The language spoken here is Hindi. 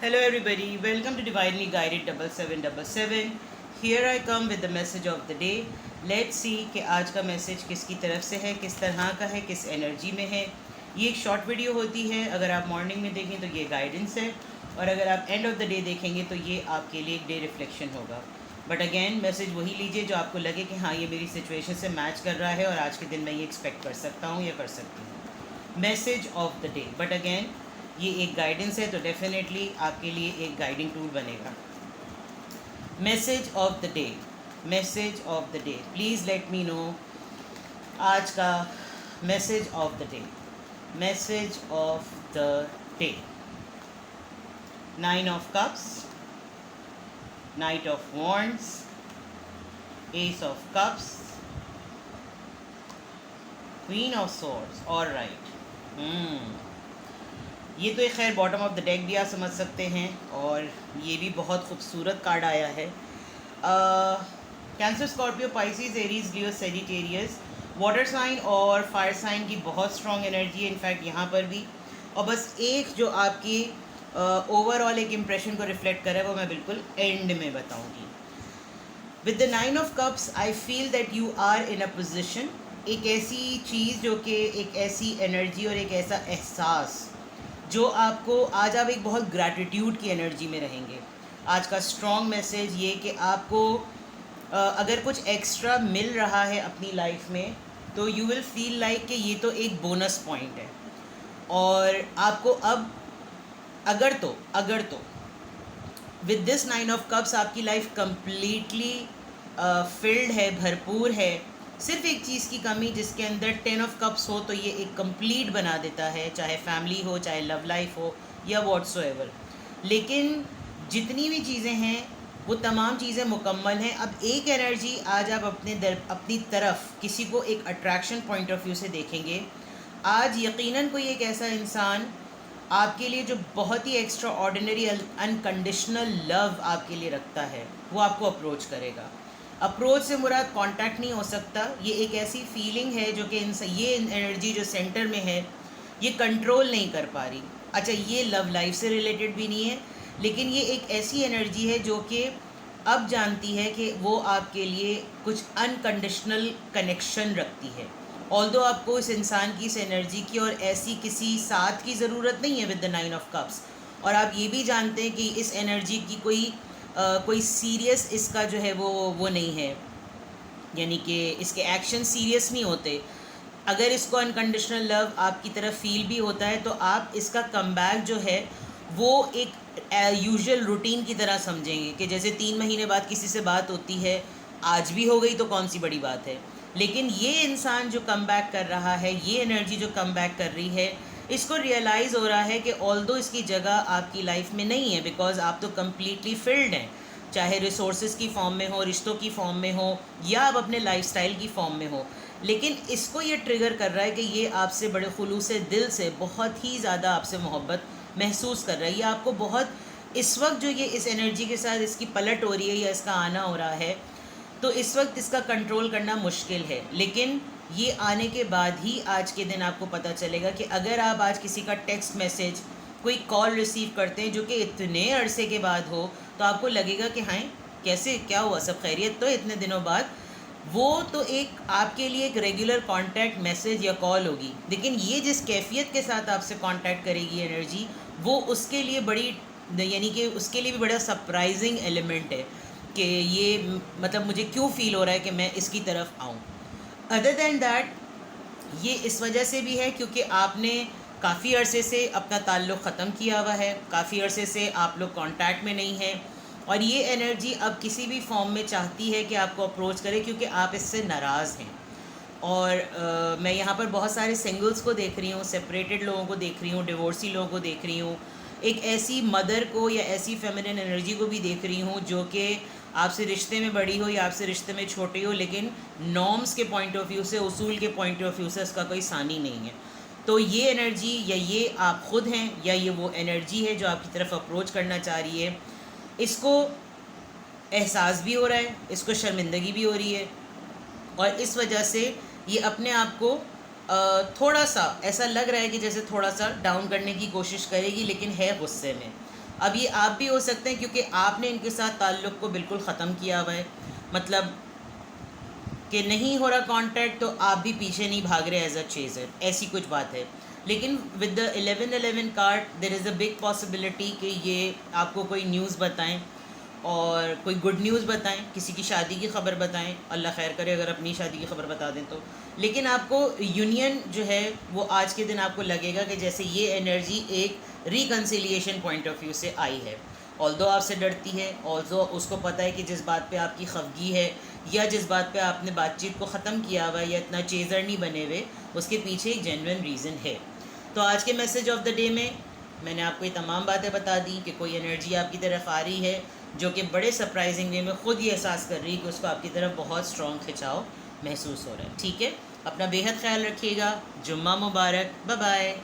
Hello everybody, welcome to Divinely Guided 7777. Here I come with the message of the day. Let's see कि आज का मैसेज किसकी तरफ से है, किस तरह का है, किस एनर्जी में है. ये एक शॉर्ट वीडियो होती है. अगर आप मॉर्निंग में देखें तो ये गाइडेंस है, और अगर आप एंड ऑफ द डे देखेंगे तो ये आपके लिए एक डे रिफ्लेक्शन होगा. बट अगेन मैसेज वही लीजिए जो आपको लगे कि हाँ ये मेरी सिचुएशन से मैच कर रहा है और आज के दिन मैं ये एक्सपेक्ट कर सकता हूँ या कर सकती हूँ. Message of the day. But again ये एक गाइडेंस है तो डेफिनेटली आपके लिए एक गाइडिंग टूल बनेगा. Message of the day. Message of the day. Please let me know आज का message of the day. Message of the day. 9 of cups, Knight of wands, Ace of cups, Queen of swords. All right. ये तो एक खैर बॉटम ऑफ द डेक भी आप समझ सकते हैं, और ये भी बहुत खूबसूरत कार्ड आया है. कैंसर, स्कॉर्पियो, पाइसिस, एरीज, लियो, सेजिटेरियस, वाटर साइन और फायर साइन की बहुत स्ट्रॉन्ग एनर्जी है इनफैक्ट यहाँ पर भी. और बस एक जो आपकी ओवरऑल एक इम्प्रेशन को रिफ्लेक्ट करे वो मैं बिल्कुल एंड में बताऊँगी. With the 9 of cups I feel that you are in a position. एक ऐसी चीज़ जो कि एक ऐसी एनर्जी और एक ऐसा एहसास जो आपको आज आप एक बहुत ग्रैटिट्यूड की एनर्जी में रहेंगे. आज का स्ट्रॉन्ग मैसेज ये कि आपको अगर कुछ एक्स्ट्रा मिल रहा है अपनी लाइफ में तो यू विल फील लाइक कि ये तो एक बोनस पॉइंट है. और आपको अब अगर तो विद दिस 9 of cups आपकी लाइफ कम्प्लीटली फिल्ड है, भरपूर है. सिर्फ एक चीज़ की कमी जिसके अंदर 10 of cups हो तो ये एक कंप्लीट बना देता है, चाहे फैमिली हो, चाहे लव लाइफ हो या व्हाट्सोएवर. लेकिन जितनी भी चीज़ें हैं वो तमाम चीज़ें मुकम्मल हैं. अब एक एनर्जी आज आप अपनी तरफ किसी को एक अट्रैक्शन पॉइंट ऑफ व्यू से देखेंगे. आज यकीनन कोई एक ऐसा इंसान आपके लिए जो बहुत ही एक्स्ट्रा ऑर्डिनरी अनकंडीशनल लव आपके लिए रखता है वो आपको अप्रोच करेगा. अप्रोच से मुराद कांटेक्ट नहीं हो सकता. ये एक ऐसी फीलिंग है जो कि ये एनर्जी जो सेंटर में है ये कंट्रोल नहीं कर पा रही. अच्छा, ये लव लाइफ से रिलेटेड भी नहीं है, लेकिन ये एक ऐसी एनर्जी है जो कि अब जानती है कि वो आपके लिए कुछ अनकंडीशनल कनेक्शन रखती है. ऑल्दो आपको इस इंसान की, इस एनर्जी की और ऐसी किसी साथ की ज़रूरत नहीं है विद द 9 of cups. और आप ये भी जानते हैं कि इस एनर्जी की कोई सीरियस इसका जो है वो नहीं है, यानी कि इसके एक्शन सीरियस नहीं होते. अगर इसको अनकंडीशनल लव आपकी तरफ फील भी होता है तो आप इसका कमबैक जो है वो एक यूजुअल रूटीन की तरह समझेंगे कि जैसे 3 महीने बाद किसी से बात होती है, आज भी हो गई तो कौन सी बड़ी बात है. लेकिन ये इंसान जो कमबैक कर रहा है, ये एनर्जी जो कमबैक कर रही है, इसको रियलाइज़ हो रहा है कि ऑल्दो इसकी जगह आपकी लाइफ में नहीं है, बिकॉज आप तो कम्प्लीटली फिल्ड हैं, चाहे रिसोर्सेज की फॉर्म में हो, रिश्तों की फॉर्म में हो, या आप अपने लाइफस्टाइल की फॉर्म में हो. लेकिन इसको ये ट्रिगर कर रहा है कि ये आपसे बड़े खुलूस दिल से बहुत ही ज़्यादा आपसे मोहब्बत महसूस कर रहा है. ये आपको बहुत इस वक्त जो ये इस एनर्जी के साथ इसकी पलट हो रही है या इसका आना हो रहा है तो इस वक्त इसका कंट्रोल करना मुश्किल है. लेकिन ये आने के बाद ही आज के दिन आपको पता चलेगा कि अगर आप आज किसी का टेक्स्ट मैसेज, कोई कॉल रिसीव करते हैं जो कि इतने अरसे के बाद हो तो आपको लगेगा कि हाँ कैसे, क्या हुआ, सब खैरियत तो इतने दिनों बाद. वो तो एक आपके लिए एक रेगुलर कांटेक्ट मैसेज या कॉल होगी. लेकिन ये जिस कैफियत के साथ आपसे कांटेक्ट करेगी एनर्जी, वो उसके लिए बड़ी, यानी कि उसके लिए भी बड़ा सरप्राइजिंग एलिमेंट है कि ये मतलब मुझे क्यों फ़ील हो रहा है कि मैं इसकी तरफ आऊँ. अदर दैन दैट ये इस वजह से भी है क्योंकि आपने काफ़ी अरसे से अपना ताल्लुक़ ख़त्म किया हुआ है, काफ़ी अरसे से आप लोग कांटेक्ट में नहीं हैं, और ये एनर्जी अब किसी भी फॉर्म में चाहती है कि आपको अप्रोच करे क्योंकि आप इससे नाराज़ हैं. और मैं यहाँ पर बहुत सारे सिंगल्स को देख रही हूँ, सेपरेटेड लोगों को देख रही हूँ, डिवोर्सी लोगों को देख रही हूँ, एक ऐसी मदर को या ऐसी फेमिनिन एनर्जी को भी देख रही हूँ जो कि आपसे रिश्ते में बड़ी हो या आपसे रिश्ते में छोटी हो, लेकिन नॉर्म्स के पॉइंट ऑफ व्यू से, उसूल के पॉइंट ऑफ व्यू से उसका कोई सानी नहीं है. तो ये एनर्जी या ये आप ख़ुद हैं या ये वो एनर्जी है जो आपकी तरफ अप्रोच करना चाह रही है. इसको एहसास भी हो रहा है, इसको शर्मिंदगी भी हो रही है, और इस वजह से ये अपने आप को थोड़ा सा ऐसा लग रहा है कि जैसे थोड़ा सा डाउन करने की कोशिश करेगी, लेकिन है गुस्से में. अब ये आप भी हो सकते हैं क्योंकि आपने इनके साथ ताल्लुक़ को बिल्कुल ख़त्म किया हुआ है, मतलब कि नहीं हो रहा कांटेक्ट तो आप भी पीछे नहीं भाग रहे एज अ चेज़र, ऐसी कुछ बात है। लेकिन with the 11-11 card there is a big possibility कि ये आपको कोई न्यूज़ बताएं और कोई गुड न्यूज़ बताएं, किसी की शादी की ख़बर बताएं, अल्लाह खैर करे अगर अपनी शादी की ख़बर बता दें तो। लेकिन आपको यूनियन जो है वो आज के दिन आपको लगेगा कि जैसे ये एनर्जी एक रिकन्सिलिएशन पॉइंट ऑफ व्यू से आई है। ऑल्दो आपसे डरती है, ऑल्दो उसको पता है कि जिस बात पे आपकी खफगी है या जिस बात पे आपने बातचीत को ख़त्म किया हुआ है या इतना चेज़र नहीं बने हुए, उसके पीछे एक जेन्युइन रीज़न है। तो आज के मैसेज ऑफ द डे में मैंने आपको ये तमाम बातें बता दी कि कोई एनर्जी आपकी तरफ आ रही है जो कि बड़े सरप्राइजिंग वे में ख़ुद ही एहसास कर रही है कि उसको आपकी तरफ बहुत स्ट्रॉन्ग खिंचाव महसूस हो रहा है। ठीक है, अपना बेहद ख्याल रखिएगा। जुम्मा मुबारक, बाय बाय।